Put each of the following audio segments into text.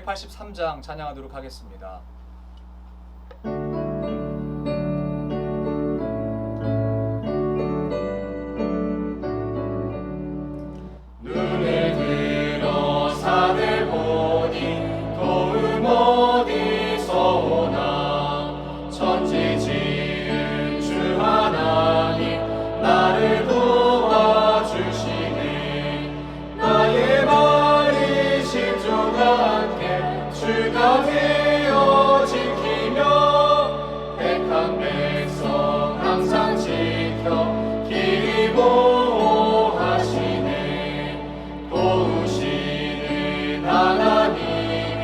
183장 찬양하도록 하겠습니다. 눈을 들어 산을 보니 도움 어디서 오나 천지 지은 주 하나님 나를 도와주시네. 나의 말이 신중하게 주가 되어 지키며 택한 백성 항상 지켜 길이 보호하시네. 도우시는 하나님이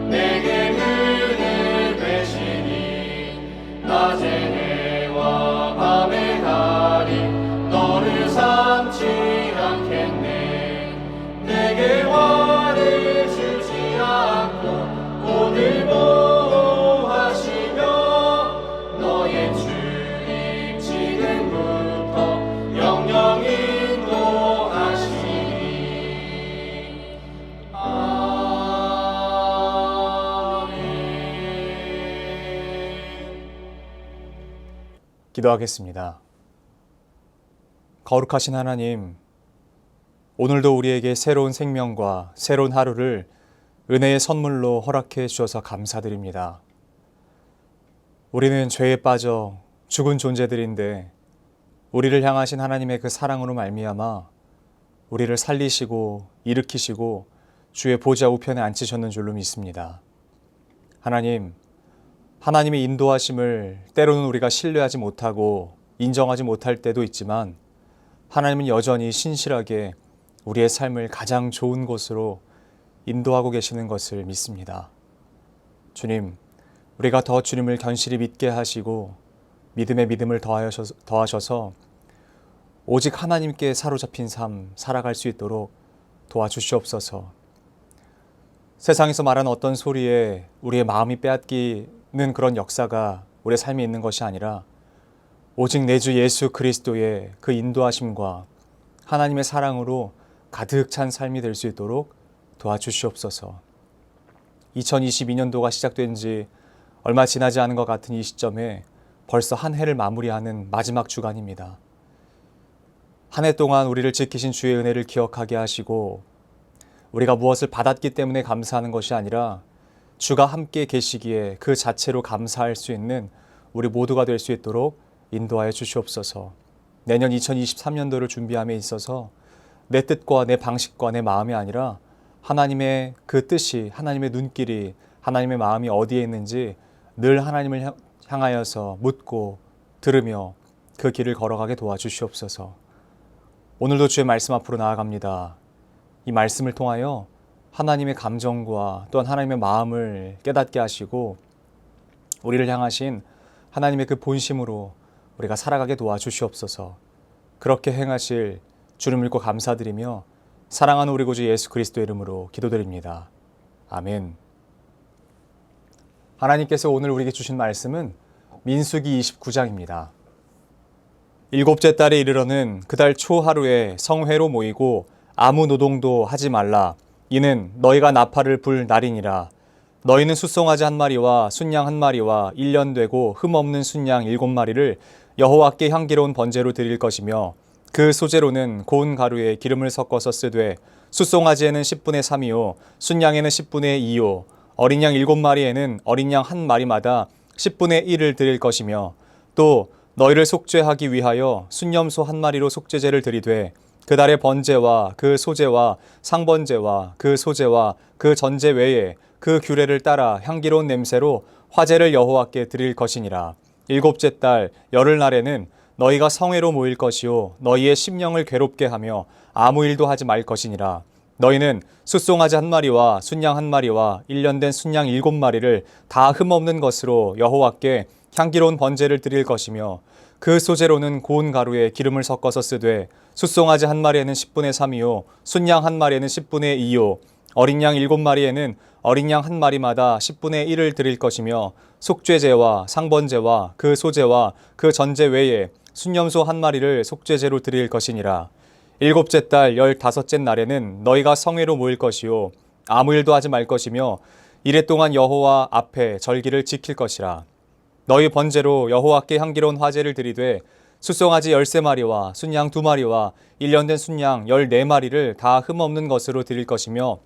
내게 눈을 되시니 낮에 해와 밤의 달이 너를 삼지 않겠네. 내게 화를 주지 않고 오늘 보호하시며 너의 주님 지금부터 영영 인도하시니. 아멘. 기도하겠습니다. 거룩하신 하나님, 오늘도 우리에게 새로운 생명과 새로운 하루를 은혜의 선물로 허락해 주셔서 감사드립니다. 우리는 죄에 빠져 죽은 존재들인데 우리를 향하신 하나님의 그 사랑으로 말미암아 우리를 살리시고 일으키시고 주의 보좌 우편에 앉히셨는 줄로 믿습니다. 하나님, 하나님의 인도하심을 때로는 우리가 신뢰하지 못하고 인정하지 못할 때도 있지만 하나님은 여전히 신실하게 우리의 삶을 가장 좋은 곳으로 인도하고 계시는 것을 믿습니다. 주님, 우리가 더 주님을 견실히 믿게 하시고 믿음에 믿음을 더하셔서 오직 하나님께 사로잡힌 삶 살아갈 수 있도록 도와주시옵소서. 세상에서 말하는 어떤 소리에 우리의 마음이 빼앗기는 그런 역사가 우리의 삶에 있는 것이 아니라 오직 내 주 예수 그리스도의 그 인도하심과 하나님의 사랑으로 가득 찬 삶이 될 수 있도록 도와주시옵소서. 2022년도가 시작된 지 얼마 지나지 않은 것 같은 이 시점에 벌써 한 해를 마무리하는 마지막 주간입니다. 한 해 동안 우리를 지키신 주의 은혜를 기억하게 하시고 우리가 무엇을 받았기 때문에 감사하는 것이 아니라 주가 함께 계시기에 그 자체로 감사할 수 있는 우리 모두가 될 수 있도록 인도하여 주시옵소서. 내년 2023년도를 준비함에 있어서 내 뜻과 내 방식과 내 마음이 아니라 하나님의 그 뜻이, 하나님의 눈길이, 하나님의 마음이 어디에 있는지 늘 하나님을 향하여서 묻고 들으며 그 길을 걸어가게 도와주시옵소서. 오늘도 주의 말씀 앞으로 나아갑니다. 이 말씀을 통하여 하나님의 감정과 또한 하나님의 마음을 깨닫게 하시고 우리를 향하신 하나님의 그 본심으로 우리가 살아가게 도와주시옵소서. 그렇게 행하실 주를 믿고 감사드리며 사랑하는 우리 구주 예수 그리스도의 이름으로 기도드립니다. 아멘. 하나님께서 오늘 우리에게 주신 말씀은 민수기 29장입니다. 일곱째 달에 이르러는 그달 초 하루에 성회로 모이고 아무 노동도 하지 말라. 이는 너희가 나팔을 불 날이니라. 너희는 숫송아지 한 마리와 순양 한 마리와 1년 되고 흠없는 순양 7마리를 여호와께 향기로운 번제로 드릴 것이며 그 소재로는 고운 가루에 기름을 섞어서 쓰되 숫송아지에는 10분의 3이요 순양에는 10분의 2요 어린 양 7마리에는 어린 양 한 마리마다 10분의 1을 드릴 것이며 또 너희를 속죄하기 위하여 순염소 한 마리로 속죄제를 드리되 그 달의 번제와 그 소제와 상번제와 그 소제와 그 전제 외에 그 규례를 따라 향기로운 냄새로 화제를 여호와께 드릴 것이니라. 일곱째 달 열흘날에는 너희가 성회로 모일 것이요 너희의 심령을 괴롭게 하며 아무 일도 하지 말 것이니라. 너희는 숫송아지 한 마리와 순양 한 마리와 1년 된 순양 7마리를 다 흠없는 것으로 여호와께 향기로운 번제를 드릴 것이며 그 소재로는 고운 가루에 기름을 섞어서 쓰되 숫송아지 한 마리에는 10분의 3이요 순양 한 마리에는 10분의 2요 어린 양 7마리에는 어린 양 한 마리마다 10분의 1을 드릴 것이며 속죄제와 상번제와 그 소제와 그 전제 외에 순염소 한 마리를 속죄제로 드릴 것이니라. 일곱째 달 15째 날에는 너희가 성회로 모일 것이요 아무 일도 하지 말 것이며 이레 동안 여호와 앞에 절기를 지킬 것이라. 너희 번제로 여호와께 향기로운 화제를 드리되 숫송아지 13마리와 순양 2마리와 1년 된 순양 14마리를 다 흠없는 것으로 드릴 것이며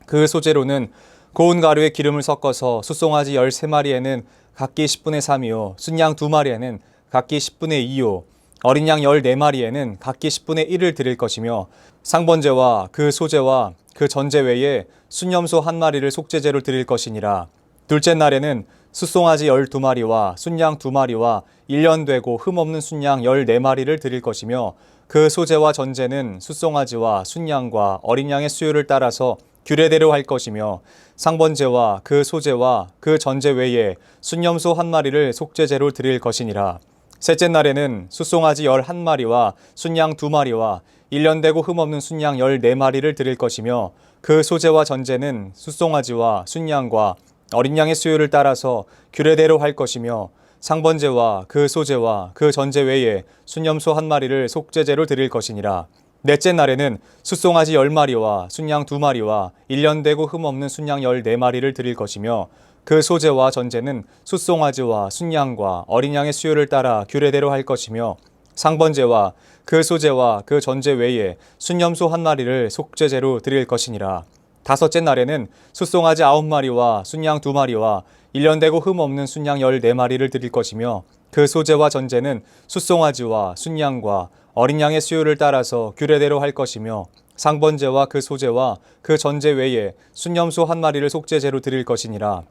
그 소재로는 고운 가루에 기름을 섞어서 숫송아지 13마리에는 각기 10분의 3이요 순양 2마리에는 각기 10분의 2요 어린 양 14마리에는 각기 10분의 1을 드릴 것이며 상번제와 그 소제와 그 전제 외에 순염소 1마리를 속죄제로 드릴 것이니라. 둘째 날에는 숫송아지 12마리와 순양 2마리와 1년 되고 흠없는 순양 14마리를 드릴 것이며 그 소제와 전제는 숫송아지와 순양과 어린 양의 수요를 따라서 규례대로 할 것이며 상번제와 그 소제와 그 전제 외에 순염소 1마리를 속죄제로 드릴 것이니라. 셋째 날에는 숫송아지 11마리와 순양 2마리와 1년 되고 흠없는 순양 14마리를 드릴 것이며 그 소제와 전제는 숫송아지와 순양과 어린 양의 수요를 따라서 규례대로 할 것이며 상번제와 그 소제와 그 전제 외에 순염소 1마리를 속죄제로 드릴 것이니라. 넷째 날에는 숫송아지 10마리와 순양 2마리와 1년 되고 흠없는 순양 14마리를 드릴 것이며 그 소제와 전제는 숫송아지와 순양과 어린 양의 수요를 따라 규례대로 할 것이며 상번제와 그 소제와 그 전제 외에 순염소 1마리를 속죄제로 드릴 것이니라. 다섯째 날에는 숫송아지 9마리와 순양 2마리와 1년 되고 흠없는 순양 14마리를 드릴 것이며 그 소제와 전제는 숫송아지와 순양과 어린 양의 수요를 따라서 규례대로 할 것이며 상번제와 그 소제와 그 전제 외에 순염소 1마리를 속죄제로 드릴 것이니라.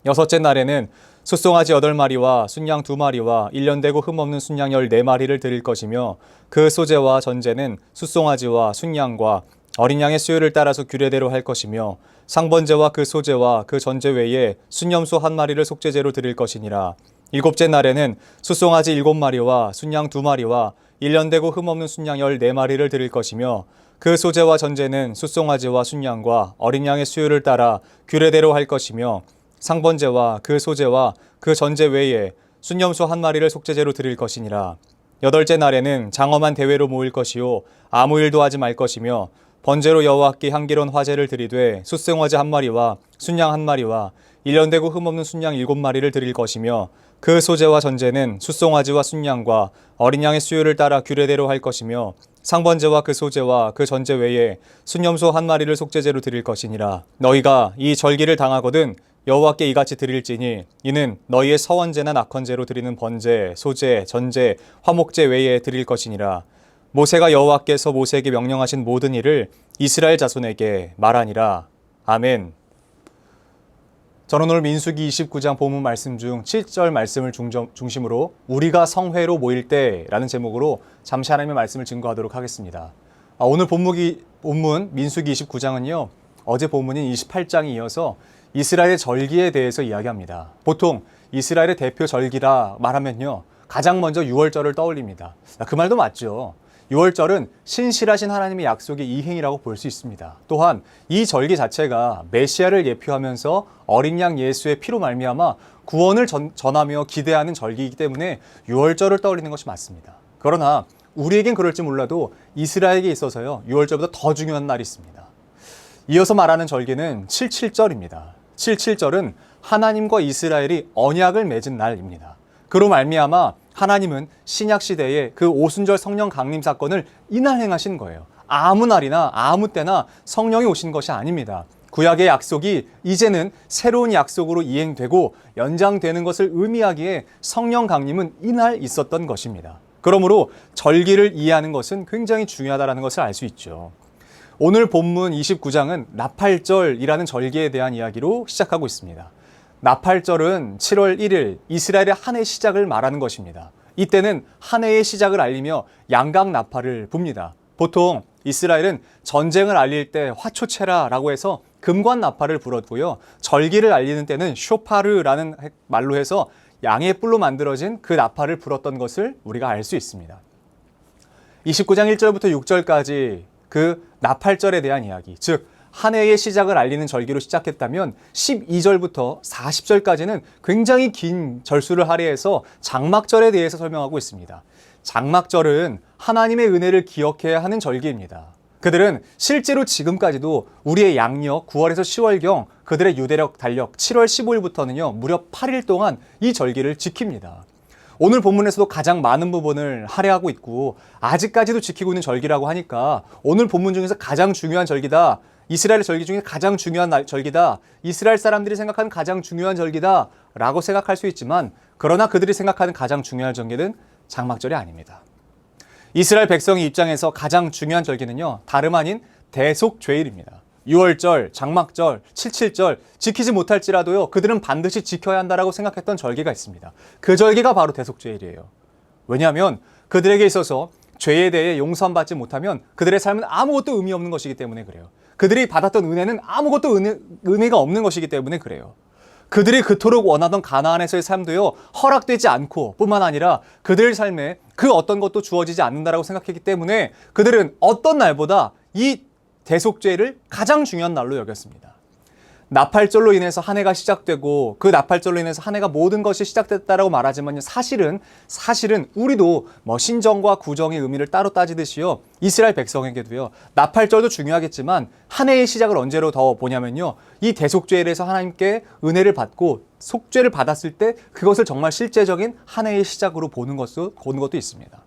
여섯째 날에는 숫송아지 8마리와 순양 2마리와 1년 되고 흠없는 순양 14마리를 드릴 것이며 그 소제와 전제는 숫송아지와 순양과 어린 양의 수요를 따라서 규례대로 할 것이며 상번제와 그 소제와 그 전제 외에 순염소 1마리를 속죄제로 드릴 것이니라. 일곱째 날에는 숫송아지 7마리와 순양 2마리와 1년 되고 흠없는 순양 14마리를 드릴 것이며 그 소제와 전제는 숫송아지와 순양과 어린 양의 수요를 따라 규례대로 할 것이며 상번제와 그 소제와 그 전제 외에 순염소 1마리를 속죄제로 드릴 것이니라. 여덟째 날에는 장엄한 대회로 모일 것이요 아무 일도 하지 말 것이며 번제로 여호와께 향기로운 화제를 드리되 숫송아지 1마리와 순양 1마리와 1년 되고 흠없는 순양 7마리를 드릴 것이며 그 소제와 전제는 숫송아지와 순양과 어린 양의 수요를 따라 규례대로 할 것이며 상번제와 그 소제와 그 전제 외에 순염소 1마리를 속죄제로 드릴 것이니라. 너희가 이 절기를 당하거든 여호와께 이같이 드릴지니 이는 너희의 서원제나 낙헌제로 드리는 번제, 소제, 전제, 화목제 외에 드릴 것이니라. 모세가 여호와께서 모세에게 명령하신 모든 일을 이스라엘 자손에게 말하니라. 아멘. 저는 오늘 민수기 29장 본문 말씀 중 7절 말씀을 중심으로 우리가 성회로 모일 때라는 제목으로 잠시 하나님의 말씀을 증거하도록 하겠습니다. 오늘 본문 민수기 29장은요. 어제 본문인 28장에 이어서 이스라엘의 절기에 대해서 이야기합니다. 보통 이스라엘의 대표 절기라 말하면요. 가장 먼저 유월절을 떠올립니다. 그 말도 맞죠. 유월절은 신실하신 하나님의 약속의 이행이라고 볼 수 있습니다. 또한 이 절기 자체가 메시아를 예표하면서 어린 양 예수의 피로 말미암아 구원을 전하며 기대하는 절기이기 때문에 유월절을 떠올리는 것이 맞습니다. 그러나 우리에겐 그럴지 몰라도 이스라엘에게 있어서요. 유월절보다 더 중요한 날이 있습니다. 이어서 말하는 절기는 77절입니다. 77절은 하나님과 이스라엘이 언약을 맺은 날입니다. 그로 말미암아 하나님은 신약 시대에 그 오순절 성령 강림 사건을 이날 행하신 거예요. 아무 날이나 아무 때나 성령이 오신 것이 아닙니다. 구약의 약속이 이제는 새로운 약속으로 이행되고 연장되는 것을 의미하기에 성령 강림은 이날 있었던 것입니다. 그러므로 절기를 이해하는 것은 굉장히 중요하다는 것을 알 수 있죠. 오늘 본문 29장은 나팔절이라는 절기에 대한 이야기로 시작하고 있습니다. 나팔절은 7월 1일 이스라엘의 한 해 시작을 말하는 것입니다. 이때는 한 해의 시작을 알리며 양각 나팔을 붑니다. 보통 이스라엘은 전쟁을 알릴 때 화초체라라고 해서 금관 나팔을 불었고요. 절기를 알리는 때는 쇼파르라는 말로 해서 양의 뿔로 만들어진 그 나팔을 불었던 것을 우리가 알 수 있습니다. 29장 1절부터 6절까지 그 나팔절에 대한 이야기, 즉 한 해의 시작을 알리는 절기로 시작했다면 12절부터 40절까지는 굉장히 긴 절수를 할애해서 장막절에 대해서 설명하고 있습니다. 장막절은 하나님의 은혜를 기억해야 하는 절기입니다. 그들은 실제로 지금까지도 우리의 양력 9월에서 10월경 그들의 유대력 달력 7월 15일부터는요 무려 8일 동안 이 절기를 지킵니다. 오늘 본문에서도 가장 많은 부분을 할애하고 있고 아직까지도 지키고 있는 절기라고 하니까 오늘 본문 중에서 가장 중요한 절기다. 이스라엘 절기 중에 가장 중요한 절기다. 이스라엘 사람들이 생각하는 가장 중요한 절기다 라고 생각할 수 있지만 그러나 그들이 생각하는 가장 중요한 절기는 장막절이 아닙니다. 이스라엘 백성의 입장에서 가장 중요한 절기는요 다름 아닌 대속죄일입니다. 6월절, 장막절, 77절 지키지 못할지라도요 그들은 반드시 지켜야 한다라고 생각했던 절기가 있습니다. 그 절기가 바로 대속죄일이에요. 왜냐하면 그들에게 있어서 죄에 대해 용서받지 못하면 그들의 삶은 아무것도 의미 없는 것이기 때문에 그래요. 그들이 받았던 은혜는 아무것도 의미가 없는 것이기 때문에 그래요. 그들이 그토록 원하던 가나안에서의 삶도요 허락되지 않고 뿐만 아니라 그들 삶에 그 어떤 것도 주어지지 않는다라고 생각했기 때문에 그들은 어떤 날보다 이 대속죄를 가장 중요한 날로 여겼습니다. 나팔절로 인해서 한 해가 시작되고 그 나팔절로 인해서 한 해가 모든 것이 시작됐다라고 말하지만요 사실은 우리도 신정과 구정의 의미를 따로 따지듯이요 이스라엘 백성에게도요 나팔절도 중요하겠지만 한 해의 시작을 언제로 더 보냐면요 이 대속죄일에서 하나님께 은혜를 받고 속죄를 받았을 때 그것을 정말 실제적인 한 해의 시작으로 보는 것도 있습니다.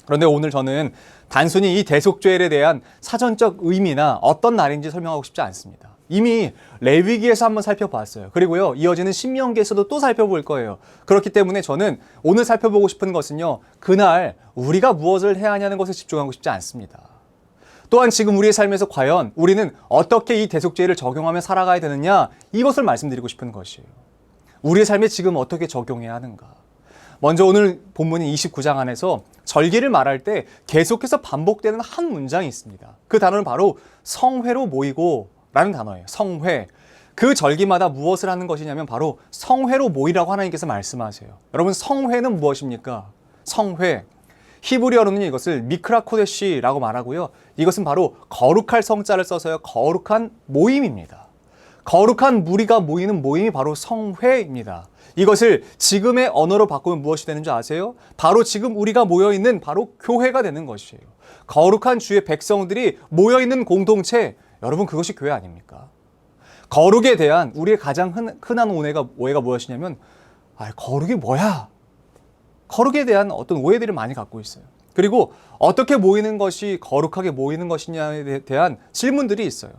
그런데 오늘 저는 단순히 이 대속죄일에 대한 사전적 의미나 어떤 날인지 설명하고 싶지 않습니다. 이미 레위기에서 한번 살펴봤어요. 그리고요 이어지는 신명기에서도 또 살펴볼 거예요. 그렇기 때문에 저는 오늘 살펴보고 싶은 것은요 그날 우리가 무엇을 해야 하냐는 것에 집중하고 싶지 않습니다. 또한 지금 우리의 삶에서 과연 우리는 어떻게 이 대속죄를 적용하며 살아가야 되느냐 이것을 말씀드리고 싶은 것이에요. 우리의 삶에 지금 어떻게 적용해야 하는가. 먼저 오늘 본문인 29장 안에서 절기를 말할 때 계속해서 반복되는 한 문장이 있습니다. 그 단어는 바로 성회로 모이고 라는 단어예요. 성회. 그 절기마다 무엇을 하는 것이냐면 바로 성회로 모이라고 하나님께서 말씀하세요. 여러분 성회는 무엇입니까? 성회. 히브리어로는 이것을 미크라 코데시라고 말하고요. 이것은 바로 거룩할 성자를 써서요. 거룩한 모임입니다. 거룩한 무리가 모이는 모임이 바로 성회입니다. 이것을 지금의 언어로 바꾸면 무엇이 되는 줄 아세요? 바로 지금 우리가 모여있는 바로 교회가 되는 것이에요. 거룩한 주의 백성들이 모여있는 공동체, 여러분 그것이 교회 아닙니까? 거룩에 대한 우리의 가장 흔한 오해가 무엇이냐면 거룩이 뭐야? 거룩에 대한 어떤 오해들을 많이 갖고 있어요. 그리고 어떻게 모이는 것이 거룩하게 모이는 것이냐에 대한 질문들이 있어요.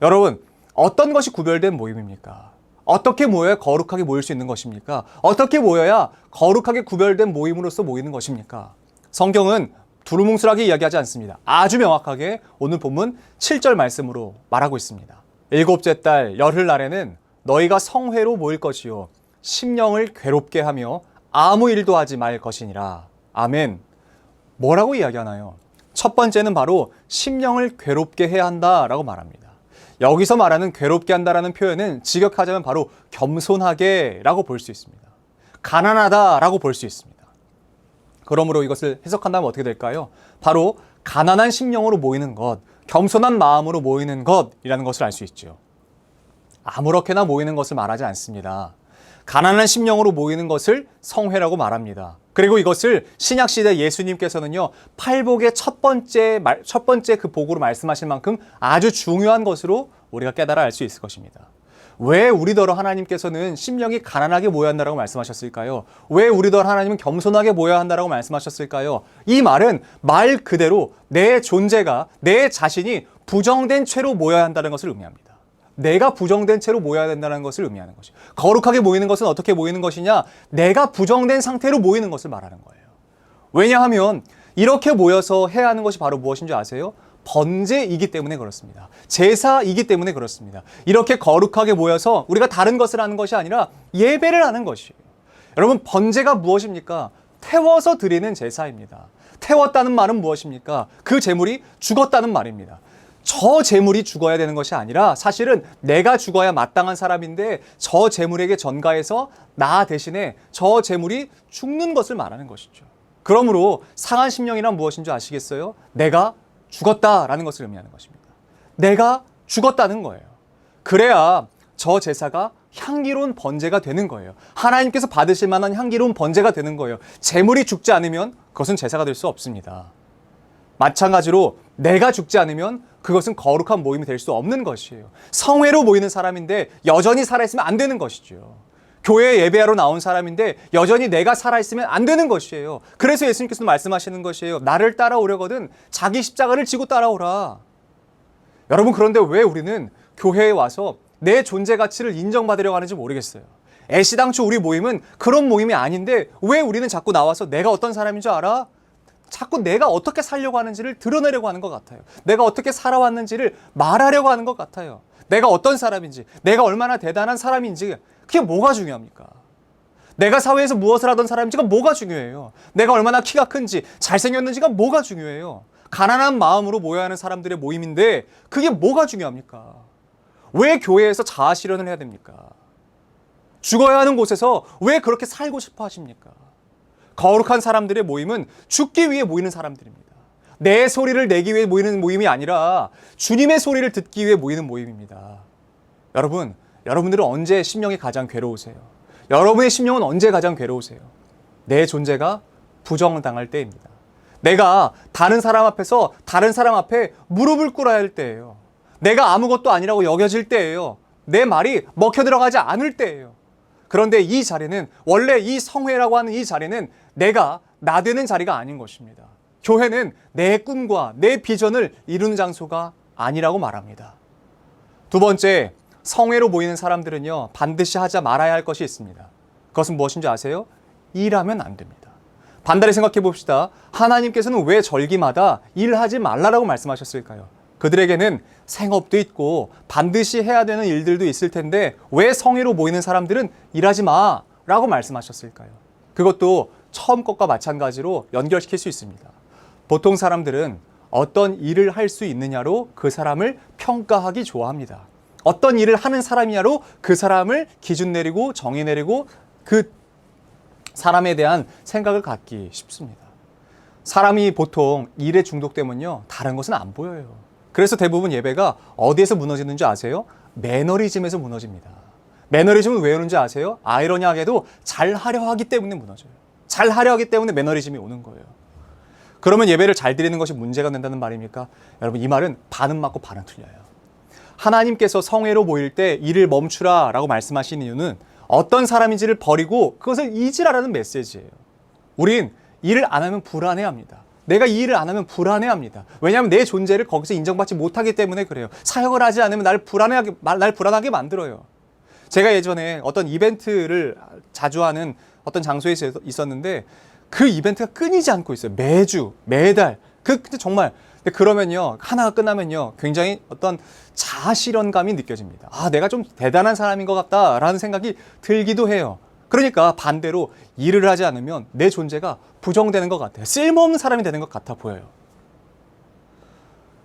여러분 어떤 것이 구별된 모임입니까? 어떻게 모여야 거룩하게 모일 수 있는 것입니까? 어떻게 모여야 거룩하게 구별된 모임으로서 모이는 것입니까? 성경은 두루뭉술하게 이야기하지 않습니다. 아주 명확하게 오늘 본문 7절 말씀으로 말하고 있습니다. 일곱째 달 열흘날에는 너희가 성회로 모일 것이요 심령을 괴롭게 하며 아무 일도 하지 말 것이니라. 아멘. 뭐라고 이야기하나요? 첫 번째는 바로 심령을 괴롭게 해야 한다라고 말합니다. 여기서 말하는 괴롭게 한다라는 표현은 직역하자면 바로 겸손하게라고 볼 수 있습니다. 가난하다라고 볼 수 있습니다. 그러므로 이것을 해석한다면 어떻게 될까요? 바로 가난한 심령으로 모이는 것, 겸손한 마음으로 모이는 것이라는 것을 알 수 있죠. 아무렇게나 모이는 것을 말하지 않습니다. 가난한 심령으로 모이는 것을 성회라고 말합니다. 그리고 이것을 신약시대 예수님께서는요, 팔복의 첫 번째 그 복으로 말씀하신 만큼 아주 중요한 것으로 우리가 깨달아 알 수 있을 것입니다. 왜 우리더러 하나님께서는 심령이 가난하게 모여야 한다고 말씀하셨을까요? 왜 우리더러 하나님은 겸손하게 모여야 한다고 말씀하셨을까요? 이 말은 말 그대로 내 존재가, 내 자신이 부정된 채로 모여야 한다는 것을 의미합니다. 내가 부정된 채로 모여야 된다는 것을 의미하는 것이에요. 거룩하게 모이는 것은 어떻게 모이는 것이냐? 내가 부정된 상태로 모이는 것을 말하는 거예요. 왜냐하면 이렇게 모여서 해야 하는 것이 바로 무엇인 줄 아세요? 번제이기 때문에 그렇습니다. 제사이기 때문에 그렇습니다. 이렇게 거룩하게 모여서 우리가 다른 것을 하는 것이 아니라 예배를 하는 것이에요. 여러분, 번제가 무엇입니까? 태워서 드리는 제사입니다. 태웠다는 말은 무엇입니까? 그 제물이 죽었다는 말입니다. 저 제물이 죽어야 되는 것이 아니라 사실은 내가 죽어야 마땅한 사람인데 저 제물에게 전가해서 나 대신에 저 제물이 죽는 것을 말하는 것이죠. 그러므로 상한 심령이란 무엇인 줄 아시겠어요? 내가 죽었다라는 것을 의미하는 것입니다. 내가 죽었다는 거예요. 그래야 저 제사가 향기로운 번제가 되는 거예요. 하나님께서 받으실 만한 향기로운 번제가 되는 거예요. 제물이 죽지 않으면 그것은 제사가 될 수 없습니다. 마찬가지로 내가 죽지 않으면 그것은 거룩한 모임이 될 수 없는 것이에요. 성회로 모이는 사람인데 여전히 살아있으면 안 되는 것이죠. 교회에 예배하러 나온 사람인데 여전히 내가 살아있으면 안 되는 것이에요. 그래서 예수님께서 말씀하시는 것이에요. 나를 따라오려거든 자기 십자가를 지고 따라오라. 여러분, 그런데 왜 우리는 교회에 와서 내 존재 가치를 인정받으려고 하는지 모르겠어요. 애시당초 우리 모임은 그런 모임이 아닌데 왜 우리는 자꾸 나와서 내가 어떤 사람인 줄 알아? 자꾸 내가 어떻게 살려고 하는지를 드러내려고 하는 것 같아요. 내가 어떻게 살아왔는지를 말하려고 하는 것 같아요. 내가 어떤 사람인지, 내가 얼마나 대단한 사람인지, 그게 뭐가 중요합니까? 내가 사회에서 무엇을 하던 사람인지가 뭐가 중요해요? 내가 얼마나 키가 큰지, 잘생겼는지가 뭐가 중요해요? 가난한 마음으로 모여야 하는 사람들의 모임인데 그게 뭐가 중요합니까? 왜 교회에서 자아 실현을 해야 됩니까? 죽어야 하는 곳에서 왜 그렇게 살고 싶어 하십니까? 거룩한 사람들의 모임은 죽기 위해 모이는 사람들입니다. 내 소리를 내기 위해 모이는 모임이 아니라 주님의 소리를 듣기 위해 모이는 모임입니다. 여러분, 여러분들은 언제 심령이 가장 괴로우세요? 여러분의 심령은 언제 가장 괴로우세요? 내 존재가 부정당할 때입니다. 내가 다른 사람 앞에서 다른 사람 앞에 무릎을 꿇어야 할 때예요. 내가 아무것도 아니라고 여겨질 때예요. 내 말이 먹혀 들어가지 않을 때예요. 그런데 이 자리는, 원래 이 성회라고 하는 이 자리는 내가 나되는 자리가 아닌 것입니다. 교회는 내 꿈과 내 비전을 이루는 장소가 아니라고 말합니다. 두 번째, 성회로 모이는 사람들은요, 반드시 하자 말아야 할 것이 있습니다. 그것은 무엇인지 아세요? 일하면 안 됩니다. 반대로 생각해 봅시다. 하나님께서는 왜 절기마다 일하지 말라라고 말씀하셨을까요? 그들에게는 생업도 있고 반드시 해야 되는 일들도 있을 텐데 왜 성회로 모이는 사람들은 일하지 마라고 말씀하셨을까요? 그것도 처음 것과 마찬가지로 연결시킬 수 있습니다. 보통 사람들은 어떤 일을 할 수 있느냐로 그 사람을 평가하기 좋아합니다. 어떤 일을 하는 사람이냐로 그 사람을 기준 내리고 정의 내리고 그 사람에 대한 생각을 갖기 쉽습니다. 사람이 보통 일에 중독되면요, 다른 것은 안 보여요. 그래서 대부분 예배가 어디에서 무너지는지 아세요? 매너리즘에서 무너집니다. 매너리즘은 왜 오는지 아세요? 아이러니하게도 잘하려 하기 때문에 무너져요. 잘하려 하기 때문에 매너리즘이 오는 거예요. 그러면 예배를 잘 드리는 것이 문제가 된다는 말입니까? 여러분, 이 말은 반은 맞고 반은 틀려요. 하나님께서 성회로 모일 때 일을 멈추라 라고 말씀하신 이유는 어떤 사람인지를 버리고 그것을 잊으라는 메시지예요. 우린 일을 안 하면 불안해합니다. 내가 이 일을 안 하면 불안해합니다. 왜냐하면 내 존재를 거기서 인정받지 못하기 때문에 그래요. 사역을 하지 않으면 날 불안하게 만들어요. 제가 예전에 어떤 이벤트를 자주 하는 어떤 장소에 있었는데 그 이벤트가 끊이지 않고 있어요. 매주, 매달. 근데 정말 그러면요, 하나가 끝나면요, 굉장히 어떤 자아 실현감이 느껴집니다. 아, 내가 좀 대단한 사람인 것 같다라는 생각이 들기도 해요. 그러니까 반대로 일을 하지 않으면 내 존재가 부정되는 것 같아요. 쓸모없는 사람이 되는 것 같아 보여요.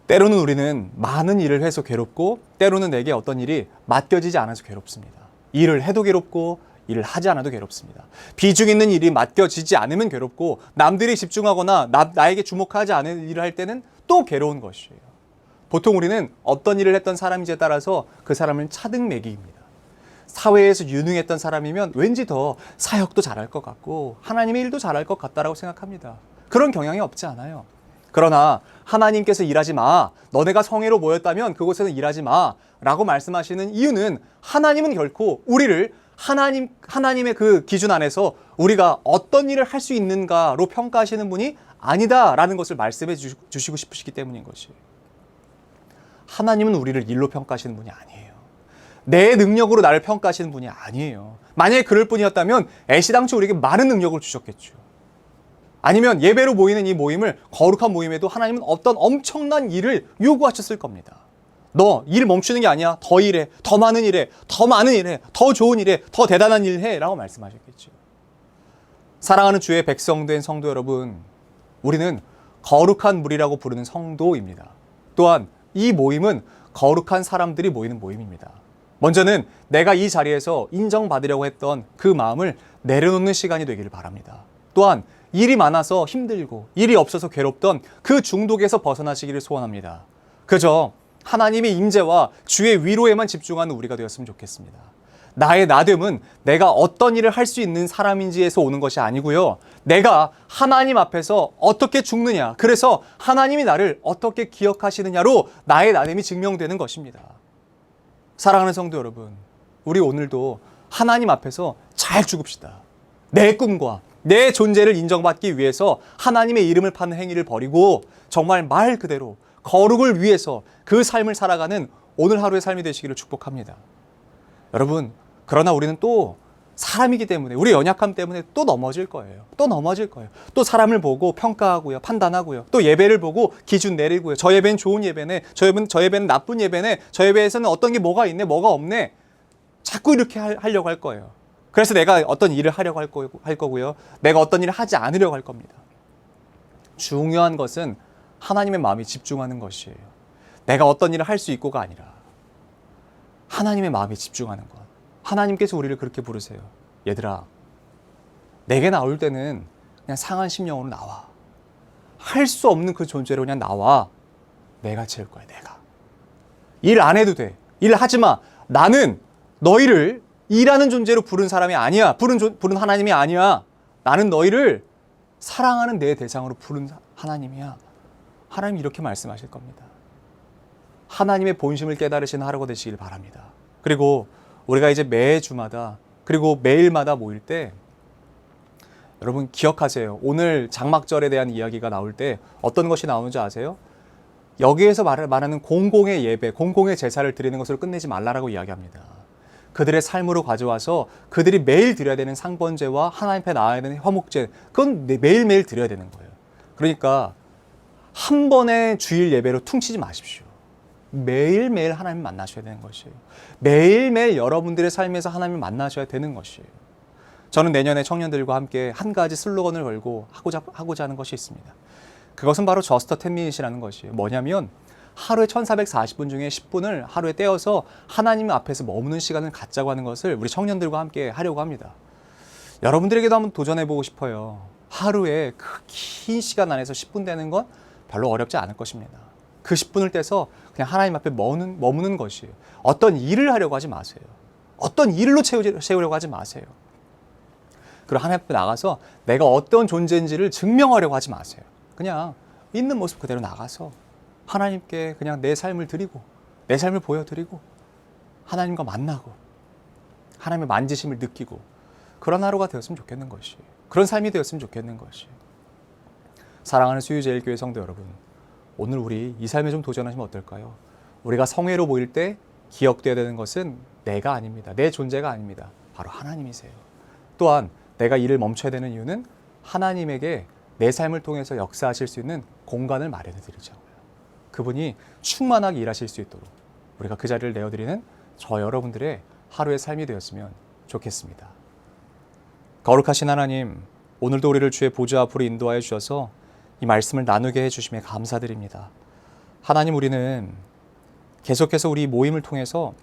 때로는 우리는 많은 일을 해서 괴롭고 때로는 내게 어떤 일이 맡겨지지 않아서 괴롭습니다. 일을 해도 괴롭고 일을 하지 않아도 괴롭습니다. 비중 있는 일이 맡겨지지 않으면 괴롭고 남들이 집중하거나 나에게 주목하지 않은 일을 할 때는 또 괴로운 것이에요. 보통 우리는 어떤 일을 했던 사람인지에 따라서 그 사람을 차등 매기입니다. 사회에서 유능했던 사람이면 왠지 더 사역도 잘할 것 같고 하나님의 일도 잘할 것 같다라고 생각합니다. 그런 경향이 없지 않아요. 그러나 하나님께서 일하지 마, 너네가 성회로 모였다면 그곳에서 일하지 마 라고 말씀하시는 이유는 하나님은 결코 우리를 하나님의 그 기준 안에서 우리가 어떤 일을 할 수 있는가로 평가하시는 분이 아니다라는 것을 말씀해 주시고 싶으시기 때문인 것이에요. 하나님은 우리를 일로 평가하시는 분이 아니에요. 내 능력으로 나를 평가하시는 분이 아니에요. 만약에 그럴 뿐이었다면 애시당초 우리에게 많은 능력을 주셨겠죠. 아니면 예배로 모이는 이 모임을 거룩한 모임에도 하나님은 어떤 엄청난 일을 요구하셨을 겁니다. 너 일 멈추는 게 아니야. 더 일해. 더 많은 일해. 더 많은 일해. 더 좋은 일해. 더 대단한 일 해. 라고 말씀하셨겠죠. 사랑하는 주의 백성된 성도 여러분, 우리는 거룩한 무리라고 부르는 성도입니다. 또한 이 모임은 거룩한 사람들이 모이는 모임입니다. 먼저는 내가 이 자리에서 인정받으려고 했던 그 마음을 내려놓는 시간이 되기를 바랍니다. 또한 일이 많아서 힘들고 일이 없어서 괴롭던 그 중독에서 벗어나시기를 소원합니다. 그저 하나님의 임재와 주의 위로에만 집중하는 우리가 되었으면 좋겠습니다. 나의 나됨은 내가 어떤 일을 할 수 있는 사람인지에서 오는 것이 아니고요. 내가 하나님 앞에서 어떻게 죽느냐, 그래서 하나님이 나를 어떻게 기억하시느냐로 나의 나됨이 증명되는 것입니다. 사랑하는 성도 여러분, 우리 오늘도 하나님 앞에서 잘 죽읍시다. 내 꿈과 내 존재를 인정받기 위해서 하나님의 이름을 파는 행위를 버리고 정말 말 그대로 거룩을 위해서 그 삶을 살아가는 오늘 하루의 삶이 되시기를 축복합니다. 여러분, 그러나 우리는 또 사람이기 때문에, 우리 연약함 때문에 또 넘어질 거예요. 또 넘어질 거예요. 또 사람을 보고 평가하고요, 판단하고요. 또 예배를 보고 기준 내리고요. 저 예배는 좋은 예배네, 저 예배는 나쁜 예배네, 저 예배에서는 어떤 게 뭐가 있네, 뭐가 없네. 자꾸 이렇게 하려고 할 거예요. 그래서 내가 어떤 일을 하려고 할 거고요. 내가 어떤 일을 하지 않으려고 할 겁니다. 중요한 것은 하나님의 마음이 집중하는 것이에요. 내가 어떤 일을 할 수 있고가 아니라 하나님의 마음에 집중하는 것. 하나님께서 우리를 그렇게 부르세요. 얘들아, 내게 나올 때는 그냥 상한 심령으로 나와. 할 수 없는 그 존재로 그냥 나와. 내가 채울 거야, 내가. 일 안 해도 돼. 일 하지 마. 나는 너희를 일하는 존재로 부른 사람이 아니야. 부른 하나님이 아니야. 나는 너희를 사랑하는 내 대상으로 부른 하나님이야. 하나님이 이렇게 말씀하실 겁니다. 하나님의 본심을 깨달으시는 하루가 되시길 바랍니다. 그리고 우리가 이제 매주마다 그리고 매일마다 모일 때 여러분 기억하세요. 오늘 장막절에 대한 이야기가 나올 때 어떤 것이 나오는지 아세요? 여기에서 말하는 공공의 예배, 공공의 제사를 드리는 것으로 끝내지 말라라고 이야기합니다. 그들의 삶으로 가져와서 그들이 매일 드려야 되는 상번제와 하나님 앞에 나와야 되는 화목제, 그건 매일매일 드려야 되는 거예요. 그러니까 한 번의 주일 예배로 퉁치지 마십시오. 매일매일 하나님 만나셔야 되는 것이에요. 매일매일 여러분들의 삶에서 하나님을 만나셔야 되는 것이에요. 저는 내년에 청년들과 함께 한 가지 슬로건을 걸고 하고자 하는 것이 있습니다. 그것은 바로 저스트 10미닛이라는 것이에요. 뭐냐면 하루에 1440분 중에 10분을 하루에 떼어서 하나님 앞에서 머무는 시간을 갖자고 하는 것을 우리 청년들과 함께 하려고 합니다. 여러분들에게도 한번 도전해보고 싶어요. 하루에 그 긴 시간 안에서 10분 되는 건 별로 어렵지 않을 것입니다. 그 10분을 떼서 그냥 하나님 앞에 머무는 것이에요. 어떤 일을 하려고 하지 마세요. 어떤 일로 채우려고 하지 마세요. 그리고 하나님 앞에 나가서 내가 어떤 존재인지를 증명하려고 하지 마세요. 그냥 있는 모습 그대로 나가서 하나님께 그냥 내 삶을 드리고 내 삶을 보여드리고 하나님과 만나고 하나님의 만지심을 느끼고 그런 하루가 되었으면 좋겠는 것이에요. 그런 삶이 되었으면 좋겠는 것이에요. 사랑하는 수유제일교회 성도 여러분, 오늘 우리 이 삶에 좀 도전하시면 어떨까요? 우리가 성회로 모일 때 기억되어야 되는 것은 내가 아닙니다. 내 존재가 아닙니다. 바로 하나님이세요. 또한 내가 일을 멈춰야 되는 이유는 하나님에게 내 삶을 통해서 역사하실 수 있는 공간을 마련해 드리자고요. 그분이 충만하게 일하실 수 있도록 우리가 그 자리를 내어드리는 저 여러분들의 하루의 삶이 되었으면 좋겠습니다. 거룩하신 하나님, 오늘도 우리를 주의 보좌 앞으로 인도하여 주셔서 이 말씀을 나누게 해주심에 감사드립니다. 하나님, 우리는 계속해서 우리 모임을 통해서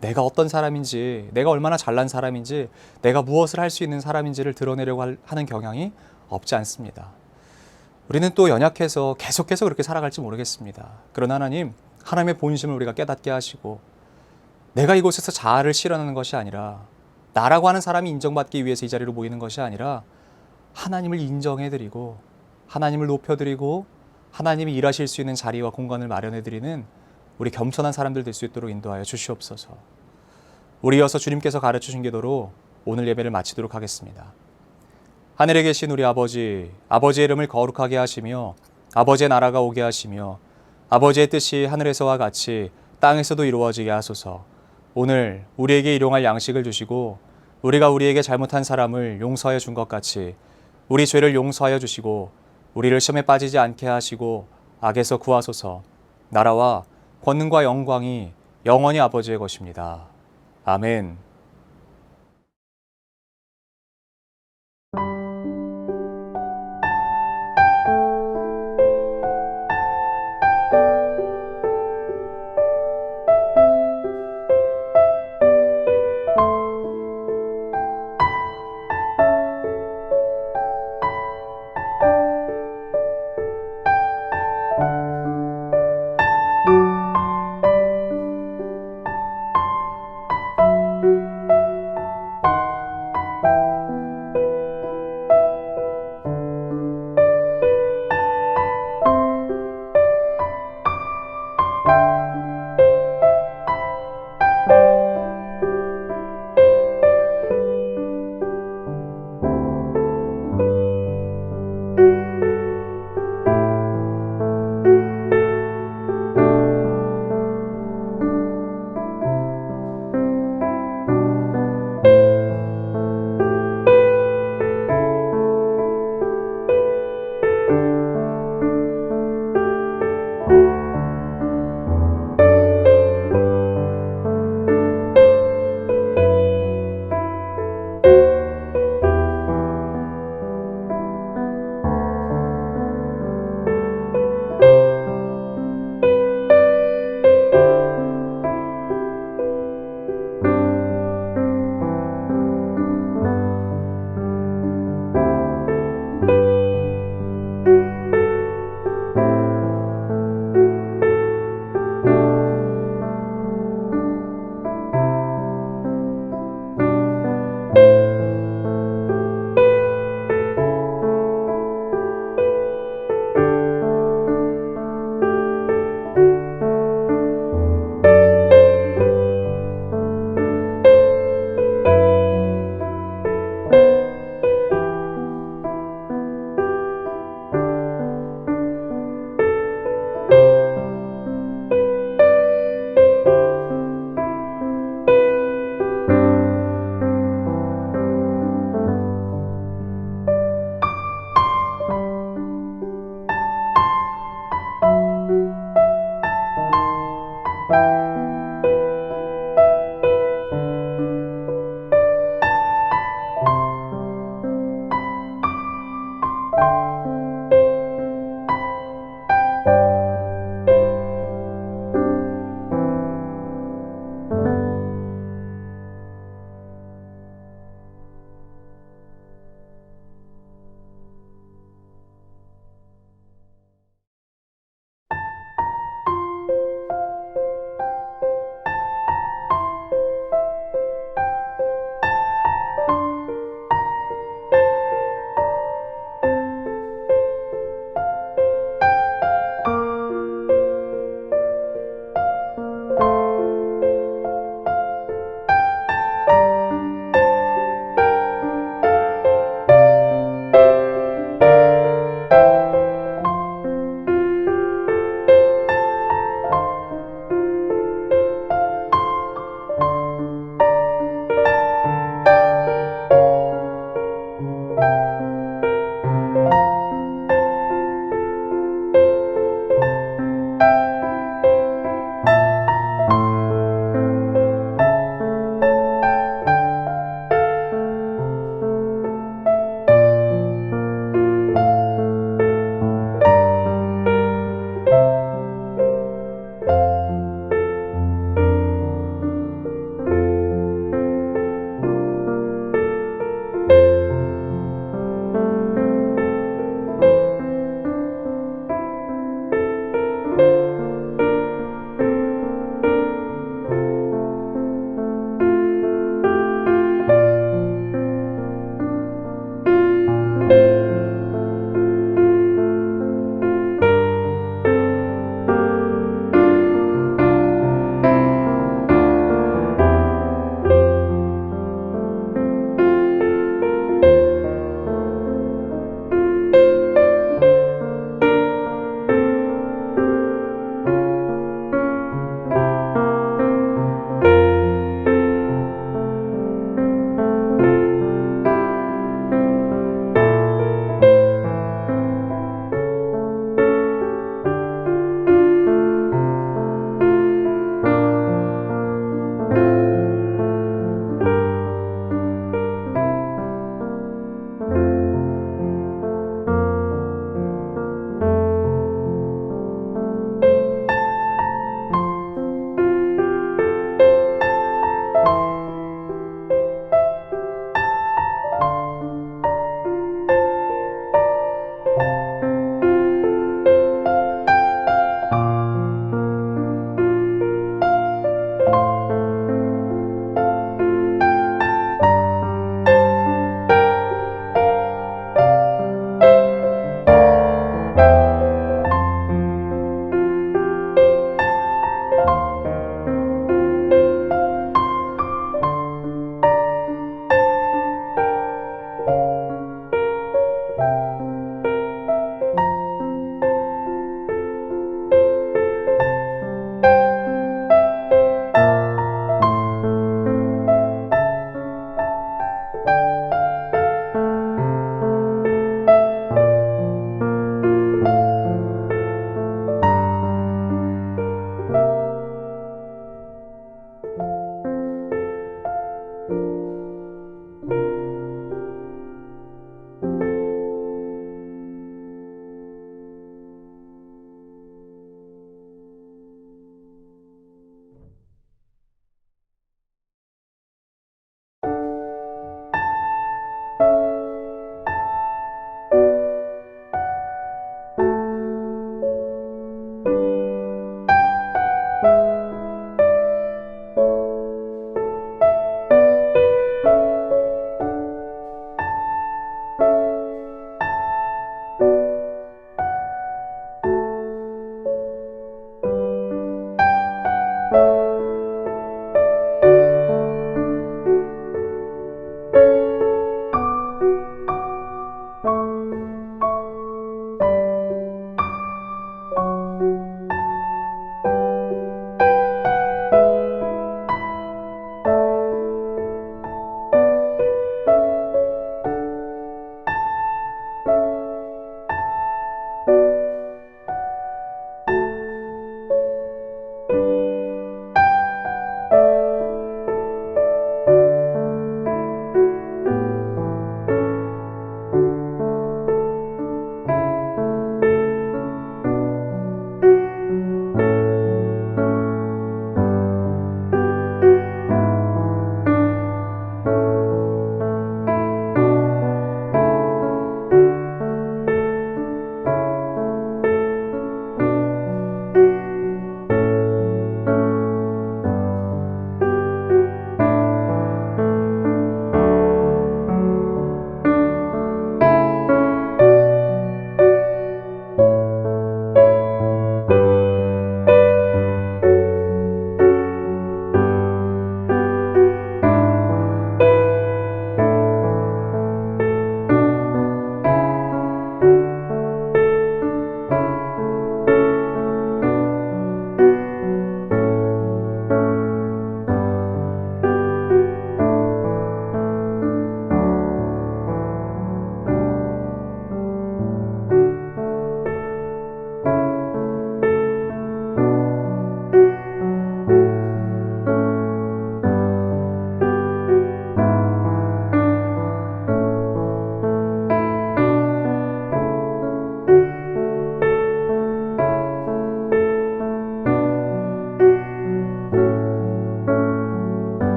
내가 어떤 사람인지, 내가 얼마나 잘난 사람인지, 내가 무엇을 할 수 있는 사람인지를 드러내려고 하는 경향이 없지 않습니다. 우리는 또 연약해서 계속해서 그렇게 살아갈지 모르겠습니다. 그러나 하나님, 하나님의 본심을 우리가 깨닫게 하시고 내가 이곳에서 자아를 실현하는 것이 아니라 나라고 하는 사람이 인정받기 위해서 이 자리로 모이는 것이 아니라 하나님을 인정해드리고 하나님을 높여드리고 하나님이 일하실 수 있는 자리와 공간을 마련해드리는 우리 겸손한 사람들 될 수 있도록 인도하여 주시옵소서. 우리 이어서 주님께서 가르쳐주신 기도로 오늘 예배를 마치도록 하겠습니다. 하늘에 계신 우리 아버지, 아버지의 이름을 거룩하게 하시며 아버지의 나라가 오게 하시며 아버지의 뜻이 하늘에서와 같이 땅에서도 이루어지게 하소서. 오늘 우리에게 일용할 양식을 주시고 우리가 우리에게 잘못한 사람을 용서하여 준 것 같이 우리 죄를 용서하여 주시고 우리를 시험에 빠지지 않게 하시고 악에서 구하소서. 나라와 권능과 영광이 영원히 아버지의 것입니다. 아멘.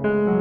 주